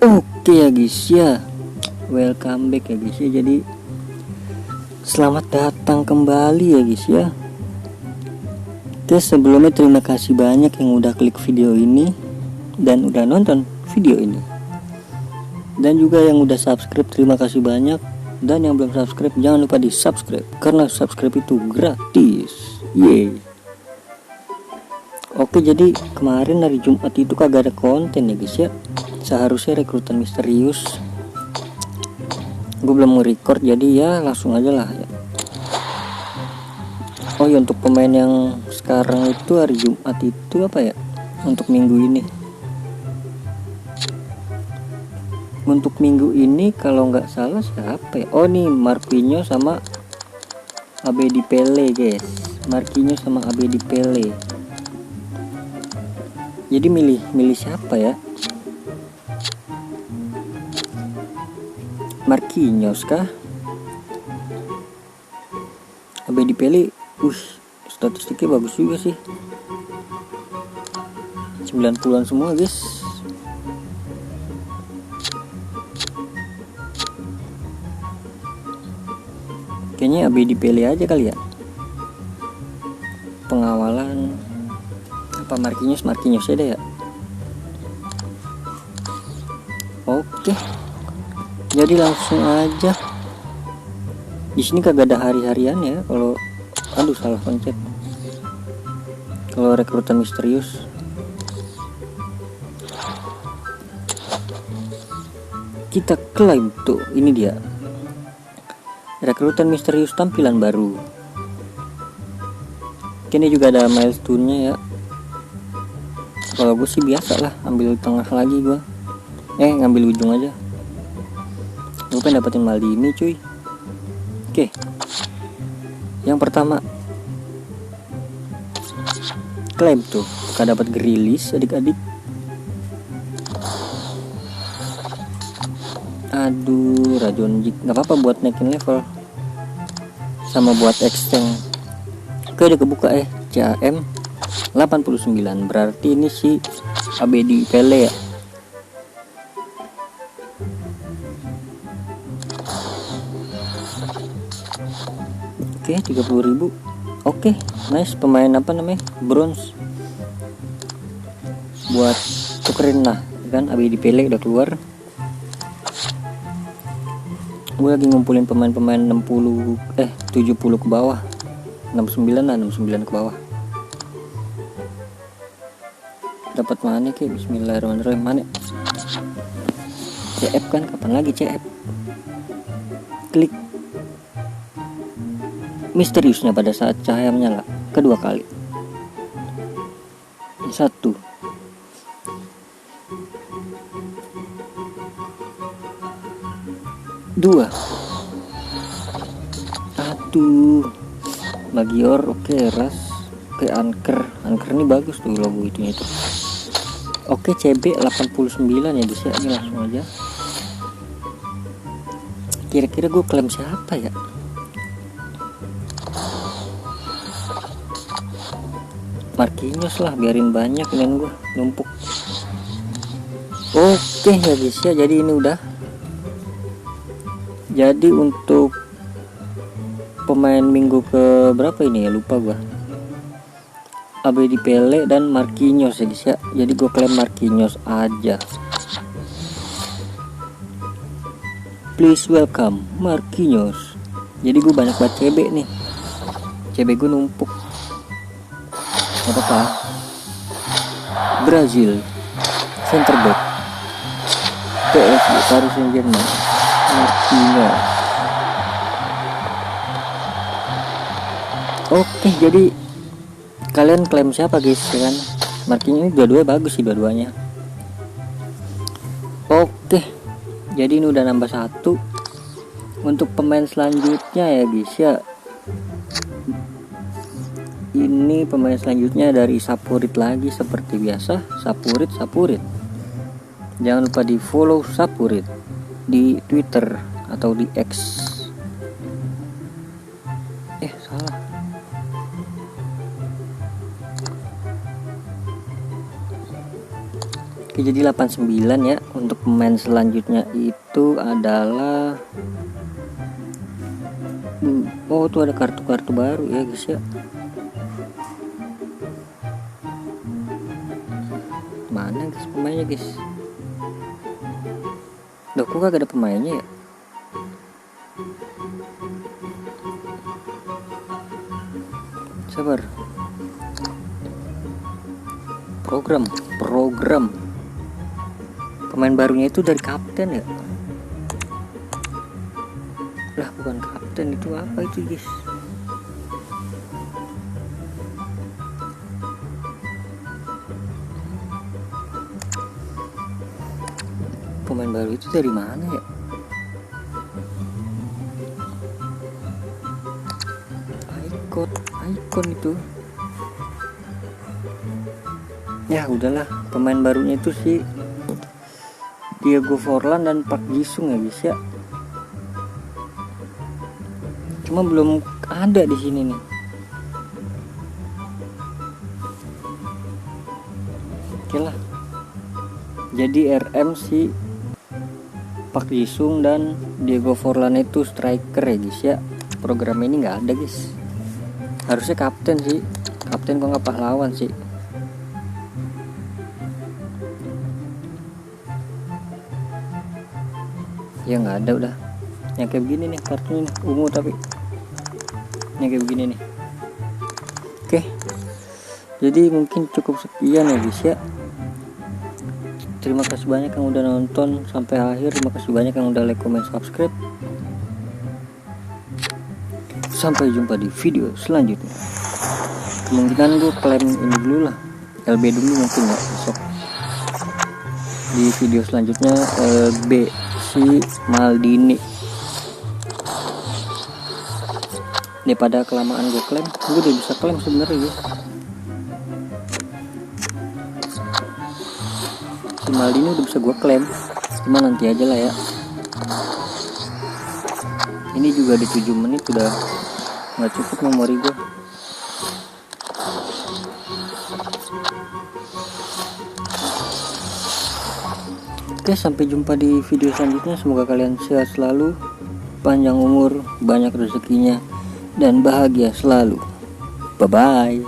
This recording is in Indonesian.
Oke ya guys ya, welcome back ya guys ya. Jadi selamat datang kembali ya guys ya. Oke, sebelumnya terima kasih banyak yang udah klik video ini dan udah nonton video ini. Dan juga yang udah subscribe, terima kasih banyak. Dan yang belum subscribe, jangan lupa di subscribe, karena subscribe itu gratis. Yeay. Oke, jadi kemarin hari Jumat itu kagak ada konten ya guys ya. Seharusnya rekrutan misterius gue belum nge-record, jadi ya langsung aja lah ya. Oh ya, untuk pemain yang sekarang itu hari Jumat itu apa ya, untuk minggu ini, kalau nggak salah siapa ya, oh nih Marquinhos sama Abedi Pele guys. Marquinhos sama Abedi Pele. Jadi milih siapa ya? Marquinhos kah? Abedi Pele, statistiknya bagus juga sih, 90-an semua guys. Kayaknya Abedi Pele aja kali ya. Pengawalan apa Marquinhos aja ya. Oke. Jadi langsung aja. Di sini kagak ada hari-harian ya. Kalau salah pencet. Kalau rekrutan misterius. Kita klaim tuh, ini dia. Rekrutan misterius tampilan baru. Ini juga ada milestone-nya ya. Kalau gue sih biasa lah, ambil tengah lagi gue. Ngambil ujung aja. Gue pengen dapetin Maldini cuy. Oke. Yang pertama, klaim tuh, gak dapat Grealish adik-adik. Aduh, Rajonjic nggak apa-apa buat naikin level sama buat extend. Oke, udah kebuka CAM 89, berarti ini si Abedi Pele ya. Oke, 30.000. Oke, nice. Pemain apa namanya? Bronze. Buat tukerin lah, kan Abedi Pele udah keluar. Gue lagi ngumpulin pemain-pemain 70 ke bawah. 69 ke bawah. Dapat mana ke? Bismillahirrahmanirrahim. Mana? CF kan, kapan lagi CF? Klik misteriusnya pada saat cahaya menyala kedua kali. 1 2. Aduh, Magior, oke, Ras, oke, Anker ini bagus tuh logo itu. Oke, CB 89 ya guys ya. Ini langsung aja. Kira-kira gue klaim siapa ya? Marquinhos lah, biarin banyak dan gue numpuk. Oke ya guys ya, jadi ini udah. Jadi untuk pemain minggu ke berapa ini ya, lupa gue. Abedi Pele dan Marquinhos ya guys ya. Jadi gue klaim Marquinhos aja. Please welcome Marquinhos. Jadi gue banyak banget CB nih. CB gue numpuk. Gak apa-apa. Brazil center back PSG Paris Saint-Germain Marquinhos. Oke, jadi kalian klaim siapa guys ya kan? Marquinhos ini dua-duanya bagus sih, dua-duanya. Oke, jadi ini udah nambah 1. Untuk pemain selanjutnya ya guys ya, ini pemain selanjutnya dari Sapurit lagi seperti biasa. Sapurit. Jangan lupa di follow Sapurit di Twitter atau di X. Salah. Oke, jadi 89 ya. Untuk pemain selanjutnya itu adalah oh tuh ada kartu-kartu baru ya guys ya. Mana guys pemainnya guys? Loh kok gak ada pemainnya ya? Sabar. Program pemain barunya itu dari kapten ya? Lah bukan kapten, itu apa itu guys? Pemain baru itu dari mana ya? Icon itu. Ya udahlah, pemain barunya itu sih Diego Forlan dan Park Ji-sung ya guys ya. Cuma belum ada di sini nih. Oke lah. Jadi RM si Park Ji-sung dan Diego Forlan itu striker ya guys ya. Program ini nggak ada guys. Harusnya kapten sih. Kapten kok nggak pahlawan sih. Ya nggak ada udah. Yang kayak begini nih kartunya nih, ungu tapi yang kayak begini nih. Oke. Jadi mungkin cukup sekian ya guys ya. Terima kasih banyak yang udah nonton sampai akhir. Terima kasih banyak yang udah like, comment, subscribe. Sampai jumpa di video selanjutnya. Kemungkinan gue klaim ini dulu lah, LB dulu mungkin ya besok. Di video selanjutnya LB si Maldini. Daripada kelamaan gue klaim, gue udah bisa klaim sebenarnya ya. Si Maldini udah bisa gue klaim, cuma nanti aja lah ya. Ini juga di 7 menit udah nggak cukup memori gue. Oke, sampai jumpa di video selanjutnya. Semoga kalian sehat selalu, panjang umur, banyak rezekinya, dan bahagia selalu. Bye bye.